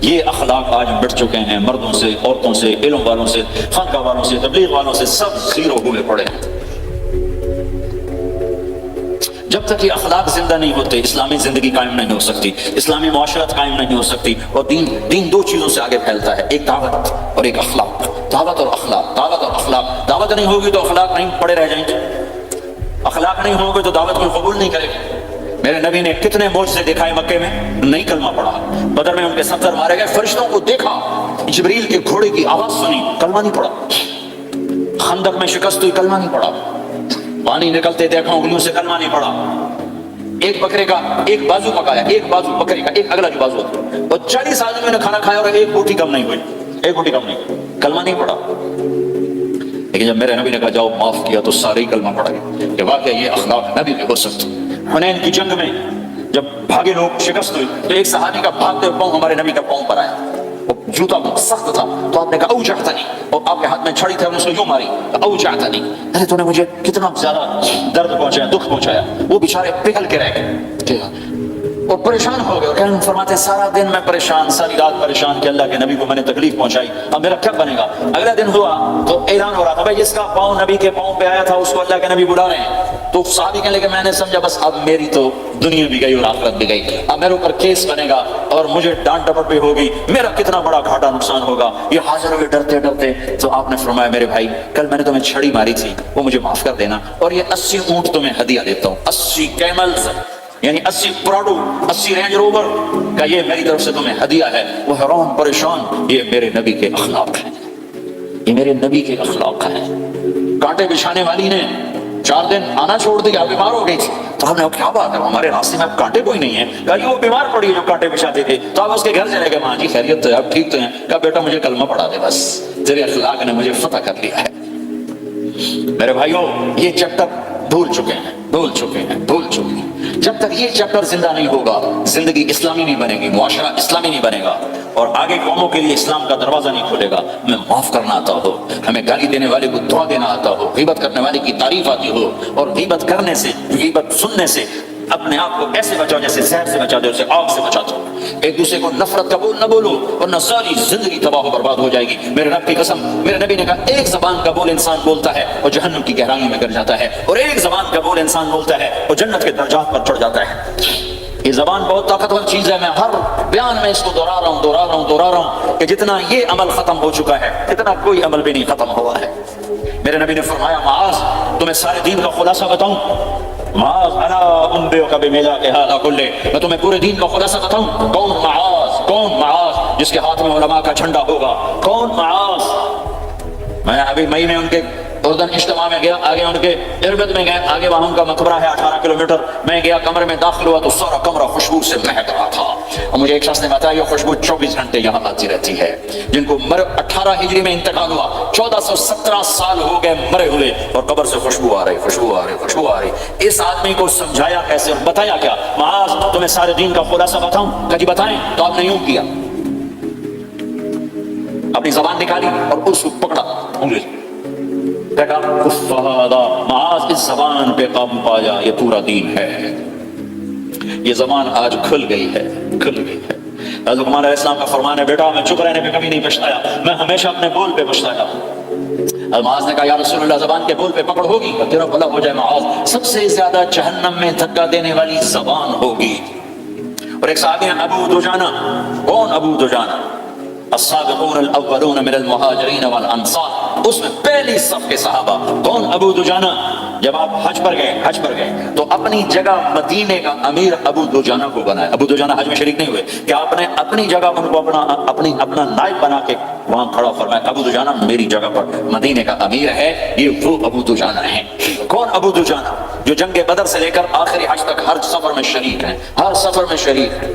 یہ اخلاق آج بڑھ چکے ہیں، مردوں سے، عورتوں سے، علم والوں سے، خانقاہ والوں سے، تبلیغ والوں سے، سب زیرو ہوئے پڑے ہیں۔ جب تک یہ اخلاق زندہ نہیں ہوتے اسلامی زندگی قائم نہیں ہو سکتی، اسلامی معاشرت قائم نہیں ہو سکتی، اور دین دو چیزوں سے آگے پھیلتا ہے، ایک دعوت اور ایک اخلاق۔ دعوت اور اخلاق، دعوت اور اخلاق۔ دعوت نہیں ہوگی تو اخلاق نہیں پڑے رہ جائیں گے، اخلاق نہیں ہوگے تو دعوت کوئی قبول نہیں کرے گا۔ میرے نبی نے کتنے معجزے دکھائے مکے میں، نہیں کلمہ پڑھا۔ بدر میں ان کے 70 مارے گئے، فرشتوں کو دیکھا، جبریل کے گھوڑے کی آواز سنی، کلمہ نہیں پڑھا۔ خندق میں شکست ہوئی، کلمہ نہیں پڑھا۔ پانی نکلتے دیکھا، انگلیوں سے کلمہ نہیں پڑھا۔ ایک بکرے کا ایک بازو پکایا، ایک بازو بکرے کا، ایک اگلا جو بازو ہوتا، اور 40 آدمیوں نے کھانا کھایا اور ایک بوٹی کم نہیں ہوئی، ایک بوٹی کم نہیں ہوئی، کلمہ نہیں پڑھا۔ لیکن جب میرے نبی نے کہا جاؤ معاف کیا تو سارے ہی کلمہ پڑھ گئے کہ واقعی یہ اخلاق نبی میں ہو سکتا۔ حنین کی جنگ میں جب بھاگے لوگ، شکست ہوئی، تو ایک صحابی کا بھاگتے پاؤں ہمارے نبی کا پاؤں پر آیا، جوتا سخت تھا، تو آپ نے کہا اوجعتنی، اور آپ کے ہاتھ میں چھڑی تھی، ہم نے اس کو یوں ماری، اوجعتنی، ارے تو نے مجھے کتنا زیادہ درد پہنچایا، دکھ پہنچایا۔ وہ بیچارے پگھل کے رہ گئے اور پریشان ہو گئے، اور کہنے فرماتے ہیں سارا دن میں پریشان، ساری رات پریشان کہ اللہ کے نبی کو میں نے تکلیف پہنچائی، اب میرا کیا بنے گا؟ اگلا دن ہوا تو اعلان ہو رہا تھا بھائی جس کا پاؤں نبی کے پاؤں پہ آیا تھا اس کو اللہ کے نبی بلا رہے ہیں۔ تو صحابی کہنے لگے میں نے سمجھا بس اب میری تو دنیا بھی گئی اور آخرت بھی گئی، اب میرے اوپر کیس بنے گا اور مجھے ڈانٹ ڈپٹ بھی ہوگی، میرا کتنا بڑا گھاٹا نقصان ہوگا۔ یہ حاضر ہوئے ڈرتے ڈرتے، تو آپ نے فرمایا میرے بھائی کل میں نے تمہیں چھڑی ماری تھی، وہ مجھے معاف کر دینا، اور یہ 80 اونٹ تمہیں ہدیہ دیتا ہوں، 80 کیملز، یعنی 80 پراڈو، 80 رینج روور کا یہ میری طرف سے تمہیں ہدیہ ہے۔ وہ حیران پریشان، یہ میرے نبی کے اخلاق ہیں، یہ میرے نبی کے اخلاق ہیں۔ کانٹے بچھانے والی نے 4 دن آنا چھوڑ دیا، بیمار ہو گئی تھی، تو ہم نے کہا کیا بات ہے ہمارے راستے میں اب کانٹے کوئی نہیں ہے؟ کہا یہ وہ بیمار پڑی ہے جو کانٹے بچھاتے تھے، تو آپ اس کے گھر چلے گئے، ماں جی خیریت تو ہے، آپ ٹھیک تو ہیں؟ کہا بیٹا مجھے کلمہ پڑھا دے، بس تیرے اخلاق نے مجھے فتح کر لیا ہے۔ میرے بھائیوں یہ چیپٹر بھول چکے ہیں، بھول چکے ہیں، بھول چکے ہیں۔ جب تک یہ چیپٹر زندہ نہیں ہوگا زندگی اسلامی نہیں بنے گی، معاشرہ اسلامی نہیں بنے گا، اور آگے قوموں کے لیے اسلام کا دروازہ نہیں کھلے گا۔ ہمیں معاف کرنا آتا ہو، ہمیں گالی دینے والے کو دعا دینا آتا ہو، غیبت کرنے والے کی تعریف آتی ہو، اور غیبت کرنے سے، غیبت سننے سے اپنے آپ کو ایسے بچاؤ جیسے زہر سے بچا دو، جیسے آگ سے بچا دو۔ ایک دوسرے کو نفرت کا بول نہ بولو ورنہ ساری زندگی تباہ و برباد ہو جائے گی۔ میرے رب کی قسم، میرے نبی نے کہا ایک زبان کا بول انسان بولتا ہے اور جہنم کی گہرائیوں میں گر جاتا ہے، اور ایک زبان کا بول انسان بولتا ہے اور جنت کے درجات پر چڑھ جاتا ہے۔ یہ زبان بہت طاقتور چیز ہے، میں ہر بیان میں اس کو دہرا رہا ہوں کہ جتنا یہ عمل ختم ہو چکا ہے اتنا کوئی عمل بھی نہیں ختم ہوا ہے۔ میرے نبی نے فرمایا معاذ تمہیں سارے دین کا خلاصہ بتاؤں؟ معاذ انا انبئک بمیلاک ھذا کلہ، میں تمہیں پورے دین کا خلاصہ بتاؤں؟ کون معاذ؟ کون معاذ جس کے ہاتھ میں علماء کا جھنڈا ہوگا؟ کون معاذ؟ میں ابھی مئی میں ان کے اردن اجتماع میں گیا، آگے ان کے اربد میں گئے، آگے وہاں ان کا مقبرہ ہے 18 کلومیٹر، میں گیا کمرے میں داخل ہوا تو سارا کمرہ خوشبو سے مہک رہا تھا، اور مجھے ایک شخص نے بتایا یہ خوشبو 24 گھنٹے یہاں آتی رہتی ہے۔ جن کو 18 ہجری میں انتقال ہوا، 1417 سال ہو گئے مرے ہوئے، اور قبر سے خوشبو آ رہی، خوشبو آ رہی، خوشبو آ رہی۔ اس آدمی کو سمجھایا کیسے اور بتایا کیا؟ معاذ تمہیں سارے دین کا خلاصہ بتاؤں؟ کہا جی بتائیں۔ تو آپ نے یوں کیا، اپنی زبان نکالی اور اس کو پکڑا انگلی، معاذ اس زبان پہ قابو پایا، یہ پورا دین ہے۔ یہ زبان آج کھل گئی ہے، کھل گئی ہے۔ حضرت لقمان علیہ السلام کا فرمان ہے بیٹا میں چپ رہنے پہ کبھی نہیں پچھتایا، میں ہمیشہ اپنے بول پہ پچھتایا ہوں۔ معاذ نے کہا یا رسول اللہ زبان کے بول پہ پکڑ ہوگی تو تیرا بھلا ہو جائے معاذ، سب سے زیادہ جہنم میں دھکا دینے والی زبان ہوگی۔ اور ایک صحابی ہیں ابو دجانہ، کون ابو دجانہ؟ السابقون الاولون من المہاجرین والانصار، اس میں پہلی صف کے صحابہ۔ کون ابو دجانہ؟ جب آپ حج پر گئے تو اپنی جگہ مدینے کا امیر ابو دجانہ کو بنایا۔ ابو دجانہ حج میں شریک نہیں ہوئے کہ آپ نے اپنی جگہ ان کو اپنا نائب بنا کے وہاں کھڑا فرمایا ابو دجانہ میری جگہ پر مدینے کا امیر ہے، یہ وہ ابو دجانہ ہے۔ کون ابو دجانہ؟ جو جنگ بدر سے لے کر آخری حج تک ہر سفر میں شریک ہیں، ہر سفر میں شریک ہیں۔